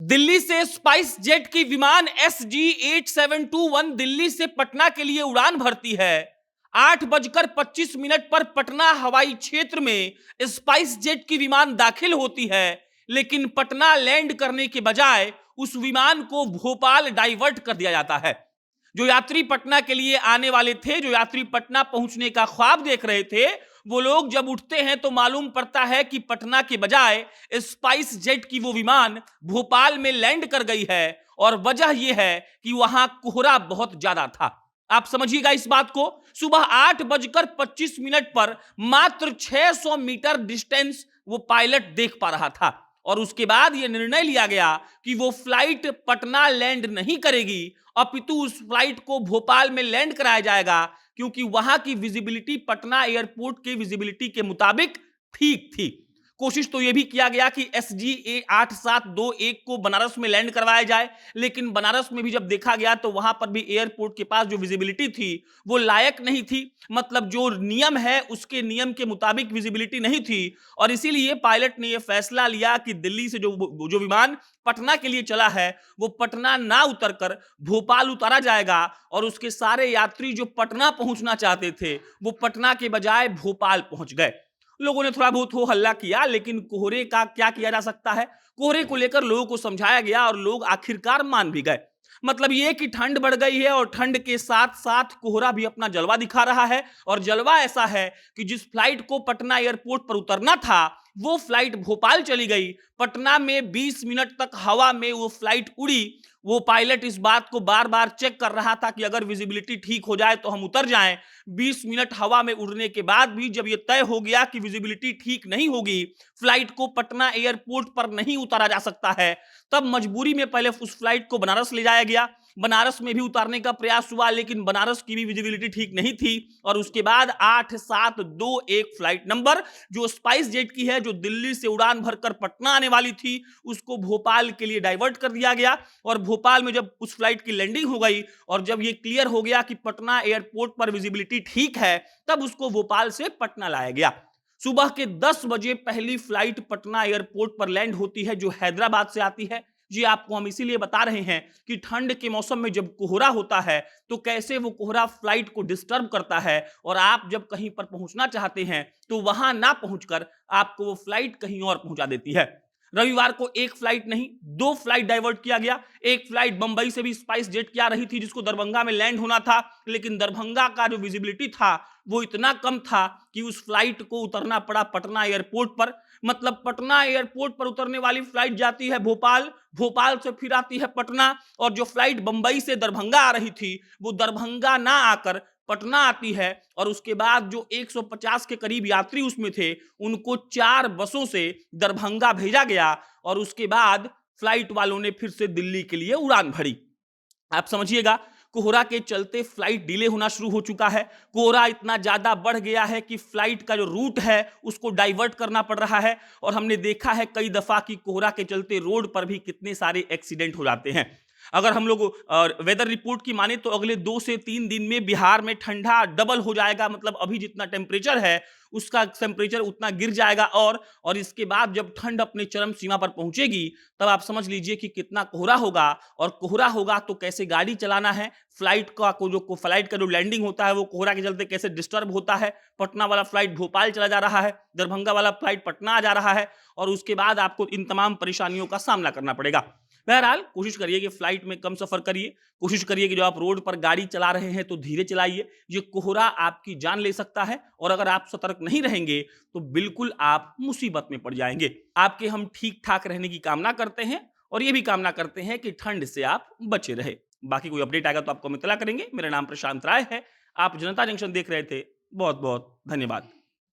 दिल्ली से spice jet की विमान SG8721 दिल्ली से पटना के लिए उड़ान भरती है। 8:25 पर पटना हवाई क्षेत्र में स्पाइस जेट की विमान दाखिल होती है, लेकिन पटना लैंड करने के बजाय उस विमान को भोपाल डाइवर्ट कर दिया जाता है। जो यात्री पटना के लिए आने वाले थे, जो यात्री पटना पहुंचने का ख्वाब देख रहे थे, वो लोग जब उठते हैं तो मालूम पड़ता है कि पटना के बजाय स्पाइस जेट की वो विमान भोपाल में लैंड कर गई है। और वजह यह है कि वहां कोहरा बहुत ज्यादा था। आप समझिएगा इस बात को। सुबह 8:25 पर मात्र 600 मीटर डिस्टेंस वो पायलट देख पा रहा था, और उसके बाद यह निर्णय लिया गया कि वो फ्लाइट पटना लैंड नहीं करेगी, अपितु उस फ्लाइट को भोपाल में लैंड कराया जाएगा, क्योंकि वहां की विजिबिलिटी पटना एयरपोर्ट की विजिबिलिटी के मुताबिक ठीक थी। कोशिश तो यह भी किया गया कि SG8721 को बनारस में लैंड करवाया जाए, लेकिन बनारस में भी जब देखा गया तो वहां पर भी एयरपोर्ट के पास जो विजिबिलिटी थी वो लायक नहीं थी। मतलब जो नियम है उसके नियम के मुताबिक विजिबिलिटी नहीं थी, और इसीलिए पायलट ने यह फैसला लिया कि दिल्ली से जो विमान पटना के लिए चला है वो पटना ना उतरकर भोपाल उतारा जाएगा, और उसके सारे यात्री जो पटना पहुंचना चाहते थे वो पटना के बजाय भोपाल पहुंच गए। लोगों ने थोड़ा बहुत हो हल्ला किया, लेकिन कोहरे का क्या किया जा सकता है। कोहरे को लेकर लोगों को समझाया गया और लोग आखिरकार मान भी गए। मतलब ये कि ठंड बढ़ गई है, और ठंड के साथ साथ कोहरा भी अपना जलवा दिखा रहा है। और जलवा ऐसा है कि जिस फ्लाइट को पटना एयरपोर्ट पर उतरना था वो फ्लाइट भोपाल चली गई। पटना में 20 मिनट तक हवा में वो फ्लाइट उड़ी। वो पायलट इस बात को बार बार चेक कर रहा था कि अगर विजिबिलिटी ठीक हो जाए तो हम उतर जाएं। 20 मिनट हवा में उड़ने के बाद भी जब यह तय हो गया कि विजिबिलिटी ठीक नहीं होगी, फ्लाइट को पटना एयरपोर्ट पर नहीं उतारा जा सकता है, तब मजबूरी में पहले उस फ्लाइट को बनारस ले जाया गया। बनारस में भी उतारने का प्रयास हुआ, लेकिन बनारस की भी विजिबिलिटी ठीक नहीं थी। और उसके बाद 8721 फ्लाइट नंबर जो स्पाइस जेट की है, जो दिल्ली से उड़ान भरकर पटना आने वाली थी, उसको भोपाल के लिए डाइवर्ट कर दिया गया। और भोपाल में जब उस फ्लाइट की लैंडिंग हो गई और जब ये क्लियर हो गया कि पटना एयरपोर्ट पर विजिबिलिटी ठीक है, तब उसको भोपाल से पटना लाया गया। सुबह के 10 बजे पहली फ्लाइट पटना एयरपोर्ट पर लैंड होती है, जो हैदराबाद से आती है। जी, आपको हम इसीलिए बता रहे हैं कि ठंड के मौसम में जब कोहरा होता है तो कैसे वो कोहरा फ्लाइट को डिस्टर्ब करता है, और आप जब कहीं पर पहुंचना चाहते हैं तो वहां ना पहुंचकर आपको वो फ्लाइट कहीं और पहुंचा देती है। रविवार को एक फ्लाइट नहीं, 2 फ्लाइट डाइवर्ट किया गया। एक फ्लाइट बंबई से भी स्पाइस जेट की आ रही थी, जिसको दरभंगा में लैंड होना था, लेकिन दरभंगा का जो विजिबिलिटी था वो इतना कम था कि उस फ्लाइट को उतरना पड़ा पटना एयरपोर्ट पर। मतलब पटना एयरपोर्ट पर उतरने वाली फ्लाइट जाती है भोपाल, भोपाल से फिर आती है पटना, और जो फ्लाइट बंबई से दरभंगा आ रही थी वो दरभंगा ना आकर पटना आती है। और उसके बाद जो 150 के करीब यात्री उसमें थे उनको 4 बसों से दरभंगा भेजा गया, और उसके बाद फ्लाइट वालों ने फिर से दिल्ली के लिए उड़ान भरी। आप समझिएगा, कोहरा के चलते फ्लाइट डिले होना शुरू हो चुका है। कोहरा इतना ज्यादा बढ़ गया है कि फ्लाइट का जो रूट है उसको डाइवर्ट करना पड़ रहा है, और हमने देखा है कई दफा कि कोहरा के चलते रोड पर भी कितने सारे एक्सीडेंट हो जाते हैं। अगर हम लोग वेदर रिपोर्ट की माने तो अगले 2 से 3 दिन में बिहार में ठंडा डबल हो जाएगा। मतलब अभी जितना टेम्परेचर है उसका टेम्परेचर उतना गिर जाएगा, और इसके बाद जब ठंड अपने चरम सीमा पर पहुंचेगी तब आप समझ लीजिए कि कितना कोहरा होगा। और कोहरा होगा तो कैसे गाड़ी चलाना है, फ्लाइट का जो लैंडिंग होता है वो कोहरा के चलते कैसे डिस्टर्ब होता है। पटना वाला फ्लाइट भोपाल चला जा रहा है, दरभंगा वाला फ्लाइट पटना आ जा रहा है, और उसके बाद आपको इन तमाम परेशानियों का सामना करना पड़ेगा। बहरहाल कोशिश करिए कि फ्लाइट में कम सफर करिए। कोशिश करिए कि जो आप रोड पर गाड़ी चला रहे हैं तो धीरे चलाइए। ये कोहरा आपकी जान ले सकता है, और अगर आप सतर्क नहीं रहेंगे तो बिल्कुल आप मुसीबत में पड़ जाएंगे। आपके हम ठीक ठाक रहने की कामना करते हैं, और ये भी कामना करते हैं कि ठंड से आप बचे रहे। बाकी कोई अपडेट आएगा तो आपको हम इत्तला करेंगे। मेरा नाम प्रशांत राय है। आप जनता जंक्शन देख रहे थे। बहुत बहुत धन्यवाद।